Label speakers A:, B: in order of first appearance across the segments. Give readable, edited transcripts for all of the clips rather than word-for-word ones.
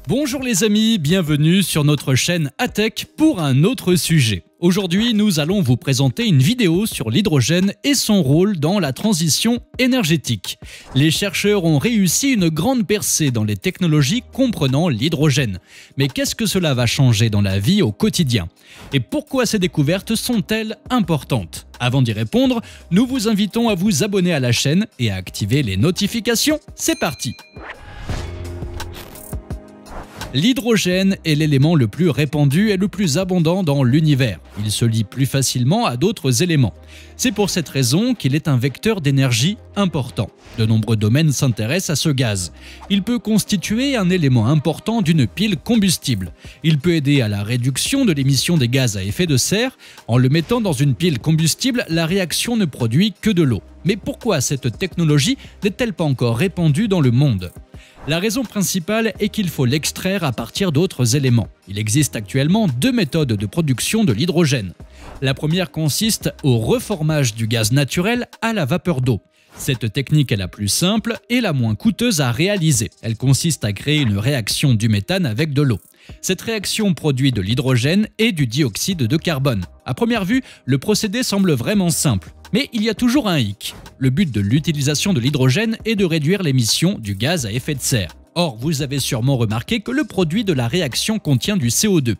A: Bonjour les amis, bienvenue sur notre chaîne ATech pour un autre sujet. Aujourd'hui, nous allons vous présenter une vidéo sur l'hydrogène et son rôle dans la transition énergétique. Les chercheurs ont réussi une grande percée dans les technologies comprenant l'hydrogène. Mais qu'est-ce que cela va changer dans la vie au quotidien? Et pourquoi ces découvertes sont-elles importantes? Avant d'y répondre, nous vous invitons à vous abonner à la chaîne et à activer les notifications. C'est parti! L'hydrogène est l'élément le plus répandu et le plus abondant dans l'univers. Il se lie plus facilement à d'autres éléments. C'est pour cette raison qu'il est un vecteur d'énergie important. De nombreux domaines s'intéressent à ce gaz. Il peut constituer un élément important d'une pile combustible. Il peut aider à la réduction de l'émission des gaz à effet de serre. En le mettant dans une pile combustible, la réaction ne produit que de l'eau. Mais pourquoi cette technologie n'est-elle pas encore répandue dans le monde ? La raison principale est qu'il faut l'extraire à partir d'autres éléments. Il existe actuellement deux méthodes de production de l'hydrogène. La première consiste au reformage du gaz naturel à la vapeur d'eau. Cette technique est la plus simple et la moins coûteuse à réaliser. Elle consiste à créer une réaction du méthane avec de l'eau. Cette réaction produit de l'hydrogène et du dioxyde de carbone. À première vue, le procédé semble vraiment simple. Mais il y a toujours un hic. Le but de l'utilisation de l'hydrogène est de réduire l'émission du gaz à effet de serre. Or, vous avez sûrement remarqué que le produit de la réaction contient du CO2.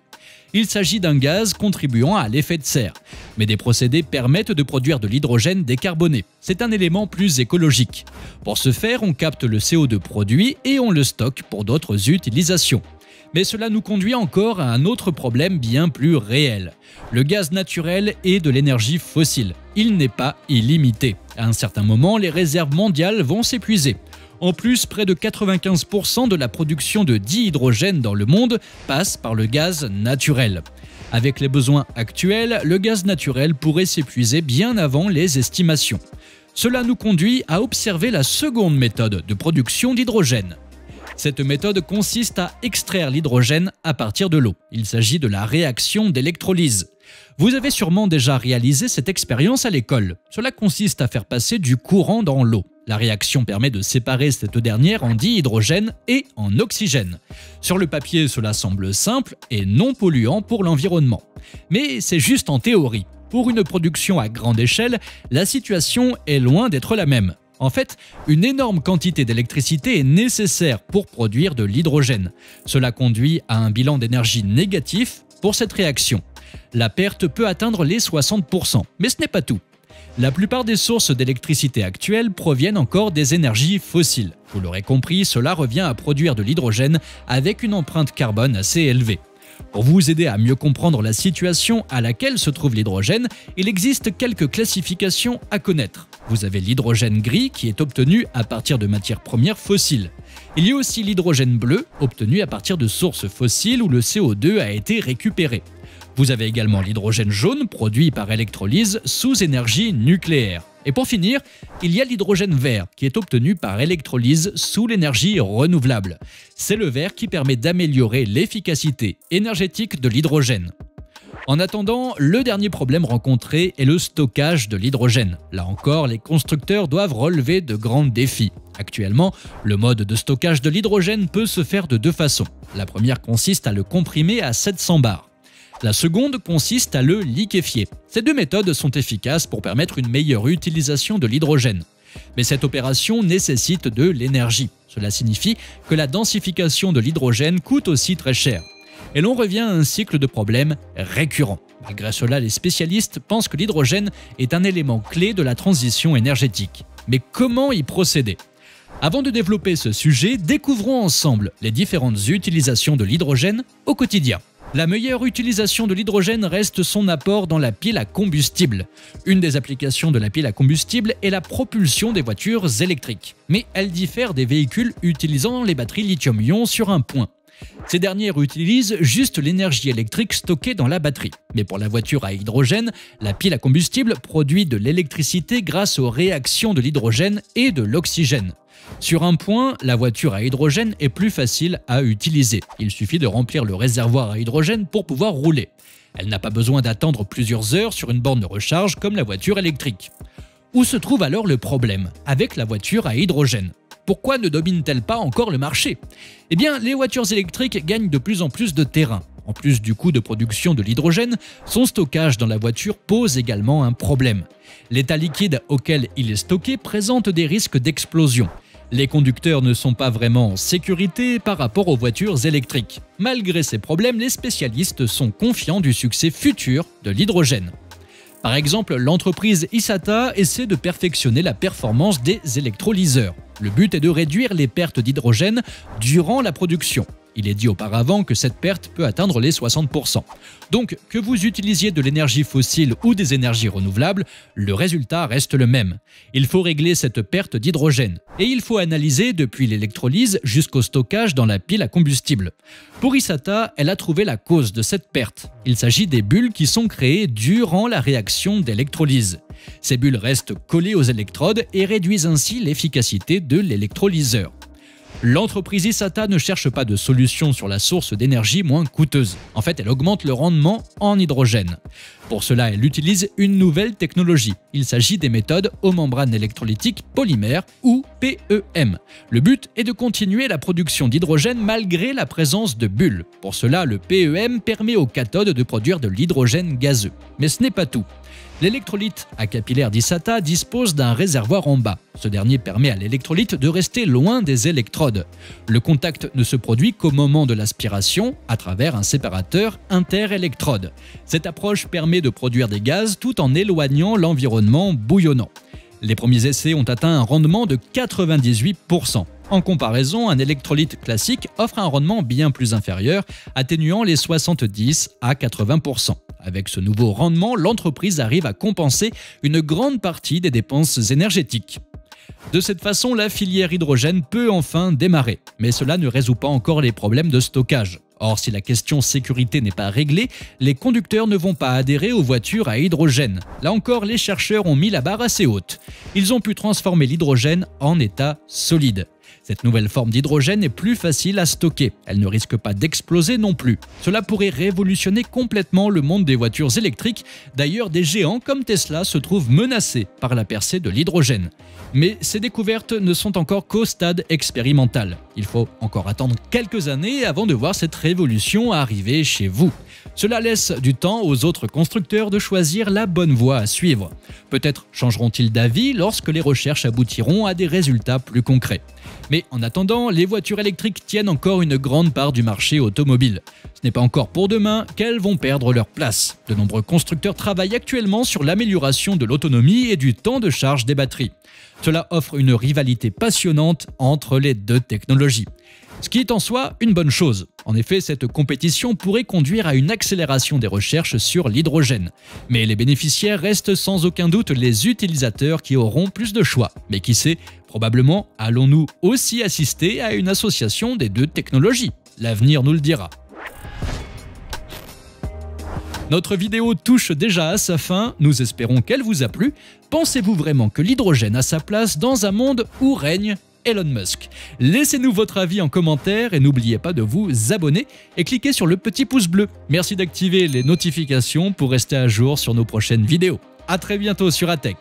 A: Il s'agit d'un gaz contribuant à l'effet de serre. Mais des procédés permettent de produire de l'hydrogène décarboné. C'est un élément plus écologique. Pour ce faire, on capte le CO2 produit et on le stocke pour d'autres utilisations. Mais cela nous conduit encore à un autre problème bien plus réel. Le gaz naturel est de l'énergie fossile. Il n'est pas illimité. À un certain moment, les réserves mondiales vont s'épuiser. En plus, près de 95% de la production de dihydrogène dans le monde passe par le gaz naturel. Avec les besoins actuels, le gaz naturel pourrait s'épuiser bien avant les estimations. Cela nous conduit à observer la seconde méthode de production d'hydrogène. Cette méthode consiste à extraire l'hydrogène à partir de l'eau. Il s'agit de la réaction d'électrolyse. Vous avez sûrement déjà réalisé cette expérience à l'école. Cela consiste à faire passer du courant dans l'eau. La réaction permet de séparer cette dernière en dihydrogène et en oxygène. Sur le papier, cela semble simple et non polluant pour l'environnement. Mais c'est juste en théorie. Pour une production à grande échelle, la situation est loin d'être la même. En fait, une énorme quantité d'électricité est nécessaire pour produire de l'hydrogène. Cela conduit à un bilan d'énergie négatif pour cette réaction. La perte peut atteindre les 60%, mais ce n'est pas tout. La plupart des sources d'électricité actuelles proviennent encore des énergies fossiles. Vous l'aurez compris, cela revient à produire de l'hydrogène avec une empreinte carbone assez élevée. Pour vous aider à mieux comprendre la situation à laquelle se trouve l'hydrogène, il existe quelques classifications à connaître. Vous avez l'hydrogène gris qui est obtenu à partir de matières premières fossiles. Il y a aussi l'hydrogène bleu obtenu à partir de sources fossiles où le CO2 a été récupéré. Vous avez également l'hydrogène jaune produit par électrolyse sous énergie nucléaire. Et pour finir, il y a l'hydrogène vert qui est obtenu par électrolyse sous l'énergie renouvelable. C'est le vert qui permet d'améliorer l'efficacité énergétique de l'hydrogène. En attendant, le dernier problème rencontré est le stockage de l'hydrogène. Là encore, les constructeurs doivent relever de grands défis. Actuellement, le mode de stockage de l'hydrogène peut se faire de deux façons. La première consiste à le comprimer à 700 bars. La seconde consiste à le liquéfier. Ces deux méthodes sont efficaces pour permettre une meilleure utilisation de l'hydrogène. Mais cette opération nécessite de l'énergie. Cela signifie que la densification de l'hydrogène coûte aussi très cher. Et l'on revient à un cycle de problèmes récurrents. Malgré cela, les spécialistes pensent que l'hydrogène est un élément clé de la transition énergétique. Mais comment y procéder ? Avant de développer ce sujet, découvrons ensemble les différentes utilisations de l'hydrogène au quotidien. La meilleure utilisation de l'hydrogène reste son apport dans la pile à combustible. Une des applications de la pile à combustible est la propulsion des voitures électriques. Mais elle diffère des véhicules utilisant les batteries lithium-ion sur un point. Ces dernières utilisent juste l'énergie électrique stockée dans la batterie. Mais pour la voiture à hydrogène, la pile à combustible produit de l'électricité grâce aux réactions de l'hydrogène et de l'oxygène. Sur un point, la voiture à hydrogène est plus facile à utiliser. Il suffit de remplir le réservoir à hydrogène pour pouvoir rouler. Elle n'a pas besoin d'attendre plusieurs heures sur une borne de recharge comme la voiture électrique. Où se trouve alors le problème avec la voiture à hydrogène ? Pourquoi ne domine-t-elle pas encore le marché? Eh bien, les voitures électriques gagnent de plus en plus de terrain. En plus du coût de production de l'hydrogène, son stockage dans la voiture pose également un problème. L'état liquide auquel il est stocké présente des risques d'explosion. Les conducteurs ne sont pas vraiment en sécurité par rapport aux voitures électriques. Malgré ces problèmes, les spécialistes sont confiants du succès futur de l'hydrogène. Par exemple, l'entreprise Isata essaie de perfectionner la performance des électrolyseurs. Le but est de réduire les pertes d'hydrogène durant la production. Il est dit auparavant que cette perte peut atteindre les 60%. Donc, que vous utilisiez de l'énergie fossile ou des énergies renouvelables, le résultat reste le même. Il faut régler cette perte d'hydrogène. Et il faut analyser depuis l'électrolyse jusqu'au stockage dans la pile à combustible. Pour Isata, elle a trouvé la cause de cette perte. Il s'agit des bulles qui sont créées durant la réaction d'électrolyse. Ces bulles restent collées aux électrodes et réduisent ainsi l'efficacité de l'électrolyseur. L'entreprise Isata ne cherche pas de solution sur la source d'énergie moins coûteuse. En fait, elle augmente le rendement en hydrogène. Pour cela, elle utilise une nouvelle technologie. Il s'agit des méthodes aux membranes électrolytiques polymères ou PEM. Le but est de continuer la production d'hydrogène malgré la présence de bulles. Pour cela, le PEM permet aux cathodes de produire de l'hydrogène gazeux. Mais ce n'est pas tout. L'électrolyte à capillaire d'Isata dispose d'un réservoir en bas. Ce dernier permet à l'électrolyte de rester loin des électrodes. Le contact ne se produit qu'au moment de l'aspiration à travers un séparateur interélectrode. Cette approche permet de produire des gaz tout en éloignant l'environnement bouillonnant. Les premiers essais ont atteint un rendement de 98%. En comparaison, un électrolyte classique offre un rendement bien plus inférieur, atténuant les 70 à 80%. Avec ce nouveau rendement, l'entreprise arrive à compenser une grande partie des dépenses énergétiques. De cette façon, la filière hydrogène peut enfin démarrer. Mais cela ne résout pas encore les problèmes de stockage. Or, si la question sécurité n'est pas réglée, les conducteurs ne vont pas adhérer aux voitures à hydrogène. Là encore, les chercheurs ont mis la barre assez haute. Ils ont pu transformer l'hydrogène en état solide. Cette nouvelle forme d'hydrogène est plus facile à stocker. Elle ne risque pas d'exploser non plus. Cela pourrait révolutionner complètement le monde des voitures électriques. D'ailleurs, des géants comme Tesla se trouvent menacés par la percée de l'hydrogène. Mais ces découvertes ne sont encore qu'au stade expérimental. Il faut encore attendre quelques années avant de voir cette révolution arriver chez vous. Cela laisse du temps aux autres constructeurs de choisir la bonne voie à suivre. Peut-être changeront-ils d'avis lorsque les recherches aboutiront à des résultats plus concrets. Mais en attendant, les voitures électriques tiennent encore une grande part du marché automobile. Ce n'est pas encore pour demain qu'elles vont perdre leur place. De nombreux constructeurs travaillent actuellement sur l'amélioration de l'autonomie et du temps de charge des batteries. Cela offre une rivalité passionnante entre les deux technologies. Ce qui est en soi une bonne chose. En effet, cette compétition pourrait conduire à une accélération des recherches sur l'hydrogène. Mais les bénéficiaires restent sans aucun doute les utilisateurs qui auront plus de choix. Mais qui sait, probablement allons-nous aussi assister à une association des deux technologies. L'avenir nous le dira. Notre vidéo touche déjà à sa fin, nous espérons qu'elle vous a plu. Pensez-vous vraiment que l'hydrogène a sa place dans un monde où règne Elon Musk? Laissez-nous votre avis en commentaire et n'oubliez pas de vous abonner et cliquez sur le petit pouce bleu. Merci d'activer les notifications pour rester à jour sur nos prochaines vidéos. À très bientôt sur ATech.